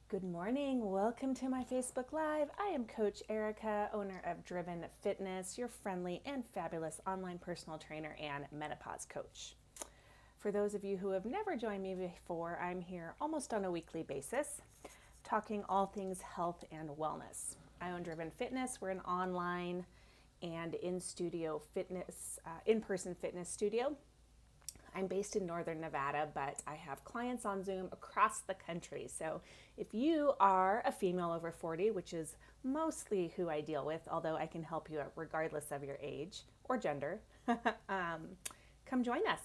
Good morning. Welcome to my Facebook Live. I am Coach Erica, owner of Driven Fitness, your friendly and fabulous online personal trainer and menopause coach. For those of you who have never joined me before, I'm here almost on a weekly basis, talking all things health and wellness. I own Driven Fitness. We're an online and in-studio fitness, in-person fitness studio. I'm based in Northern Nevada, but I have clients on Zoom across the country. So if you are a female over 40, which is mostly who I deal with, although I can help you regardless of your age or gender, come join us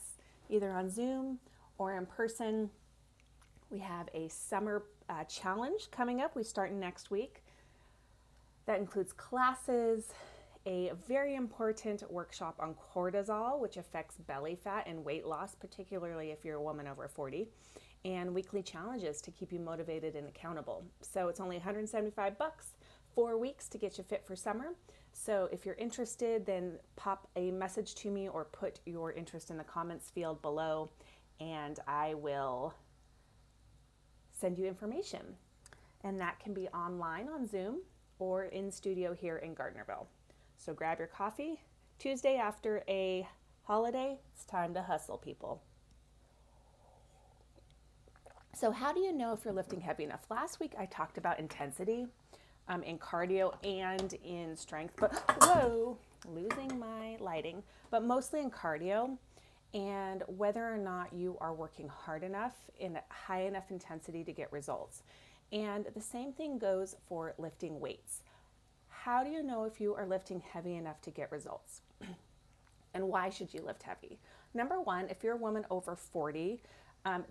either on Zoom or in person. We have a summer challenge coming up. We start next week. That includes classes, a very important workshop on cortisol, which affects belly fat and weight loss, particularly if you're a woman over 40, and weekly challenges to keep you motivated and accountable. So it's only $175, 4 weeks to get you fit for summer. So if you're interested, then pop a message to me or put your interest in the comments field below, and I will send you information. And that can be online on Zoom or in studio here in Gardnerville. So grab your coffee. Tuesday after a holiday, it's time to hustle, people. So how do you know if you're lifting heavy enough? Last week I talked about intensity in cardio and in strength, but whoa, losing my lighting, but mostly in cardio and whether or not you are working hard enough in high enough intensity to get results. And the same thing goes for lifting weights. How do you know if you are lifting heavy enough to get results? And why should you lift heavy? Number one, if you're a woman over 40,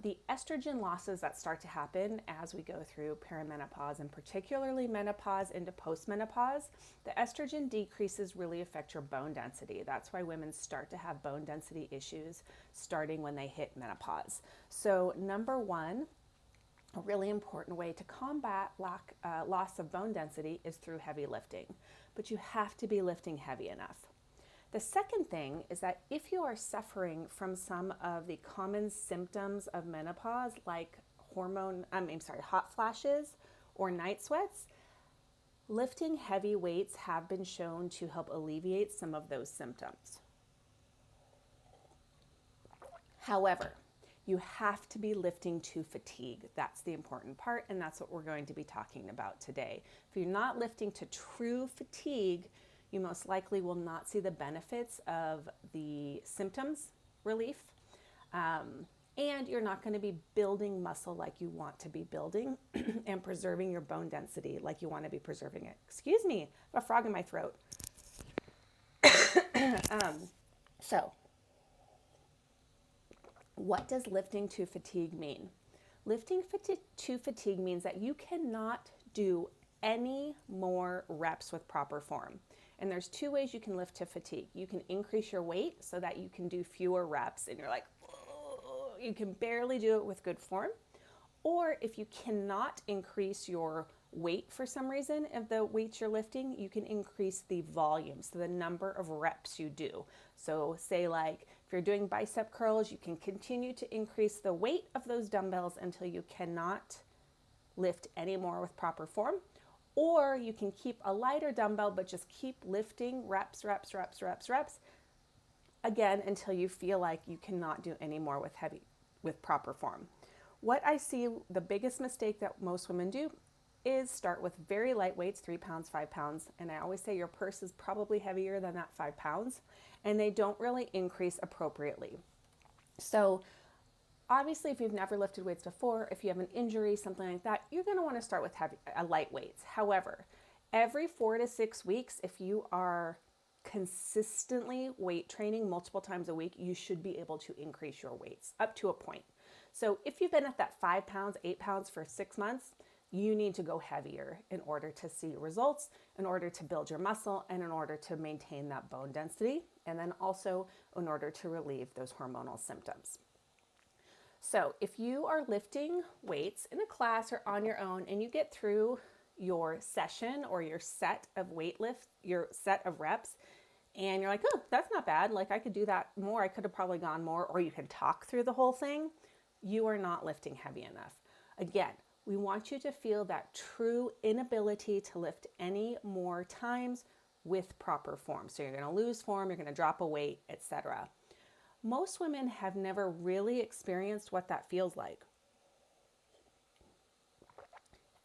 the estrogen losses that start to happen as we go through perimenopause and particularly menopause into postmenopause, the estrogen decreases really affect your bone density. That's why women start to have bone density issues starting when they hit menopause. So number one, a really important way to combat loss of bone density is through heavy lifting, but you have to be lifting heavy enough. The second thing is that if you are suffering from some of the common symptoms of menopause, like hot flashes or night sweats, lifting heavy weights have been shown to help alleviate some of those symptoms. However, you have to be lifting to fatigue. That's the important part, and that's what we're going to be talking about today. If you're not lifting to true fatigue, you most likely will not see the benefits of the symptoms relief, and you're not going to be building muscle like you want to be building and preserving your bone density like you want to be preserving it. Excuse me, I have a frog in my throat. So, what does lifting to fatigue mean? Lifting to fatigue means that you cannot do any more reps with proper form. And there's two ways you can lift to fatigue. You can increase your weight so that you can do fewer reps and you're like, oh, you can barely do it with good form. Or if you cannot increase your weight for some reason of the weights you're lifting, you can increase the volume, so the number of reps you do. So say like if you're doing bicep curls, you can continue to increase the weight of those dumbbells until you cannot lift anymore with proper form. Or you can keep a lighter dumbbell, but just keep lifting reps, again, until you feel like you cannot do any more with proper form. What I see the biggest mistake that most women do is start with very light weights, 3 pounds, 5 pounds. And I always say your purse is probably heavier than that 5 pounds, and they don't really increase appropriately. So obviously, if you've never lifted weights before, if you have an injury, something like that, you're going to want to start with light weights. However, every 4 to 6 weeks, if you are consistently weight training multiple times a week, you should be able to increase your weights up to a point. So if you've been at that 5 pounds, 8 pounds for 6 months, you need to go heavier in order to see results, in order to build your muscle, and in order to maintain that bone density, and then also in order to relieve those hormonal symptoms. So if you are lifting weights in a class or on your own and you get through your session or your set of your set of reps, and you're like, oh, that's not bad. Like I could do that more. I could have probably gone more, or you can talk through the whole thing. You are not lifting heavy enough. Again, We want you to feel that true inability to lift any more times with proper form. So you're going to lose form, you're going to drop a weight, etc. Most women have never really experienced what that feels like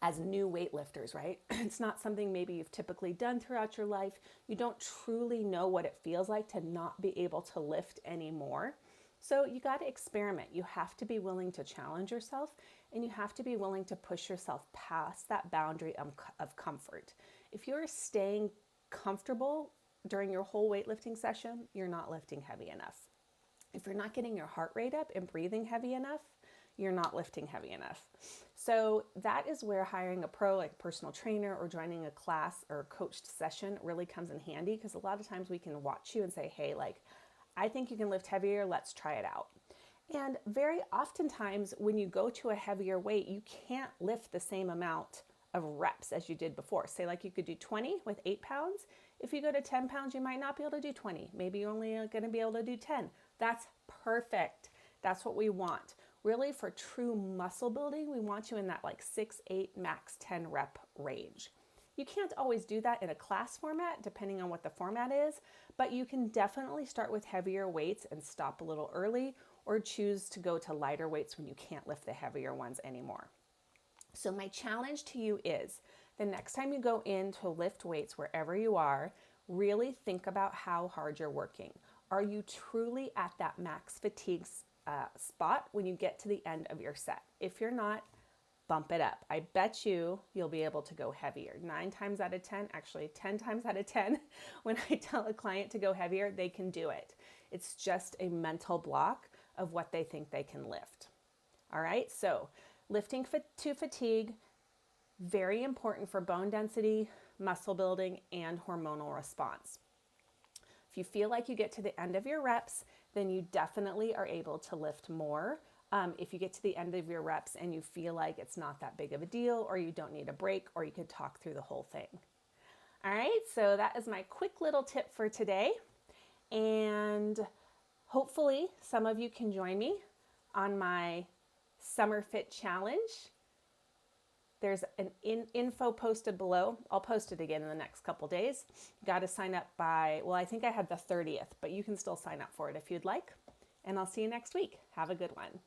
as new weightlifters, right? It's not something maybe you've typically done throughout your life. You don't truly know what it feels like to not be able to lift anymore. So you got to experiment. You have to be willing to challenge yourself, and you have to be willing to push yourself past that boundary of comfort. If you're staying comfortable during your whole weightlifting session, you're not lifting heavy enough. If you're not getting your heart rate up and breathing heavy enough, you're not lifting heavy enough. So that is where hiring a pro, like a personal trainer, or joining a class or a coached session really comes in handy, because a lot of times we can watch you and say, hey, like, I think you can lift heavier, let's try it out. And very oftentimes when you go to a heavier weight, you can't lift the same amount of reps as you did before. Say like you could do 20 with 8 pounds. If you go to 10 pounds, you might not be able to do 20. Maybe you're only going to be able to do 10. That's perfect. That's what we want. Really, for true muscle building, we want you in that like 6, 8, max 10 rep range. You can't always do that in a class format, depending on what the format is, but you can definitely start with heavier weights and stop a little early, or choose to go to lighter weights when you can't lift the heavier ones anymore. So my challenge to you is, the next time you go in to lift weights wherever you are, really think about how hard you're working. Are you truly at that max fatigue spot when you get to the end of your set? If you're not, bump it up. I bet you'll be able to go heavier. 9 times out of 10, actually 10 times out of 10, when I tell a client to go heavier, they can do it. It's just a mental block of what they think they can lift. All right, so lifting to fatigue, very important for bone density, muscle building, and hormonal response. If you feel like you get to the end of your reps, then you definitely are able to lift more. If you get to the end of your reps and you feel like it's not that big of a deal, or you don't need a break, or you could talk through the whole thing. All right, so that is my quick little tip for today. And hopefully some of you can join me on my Summer Fit Challenge. There's an info posted below. I'll post it again in the next couple days. You got to sign up by, well, I think I had the 30th, but you can still sign up for it if you'd like. And I'll see you next week. Have a good one.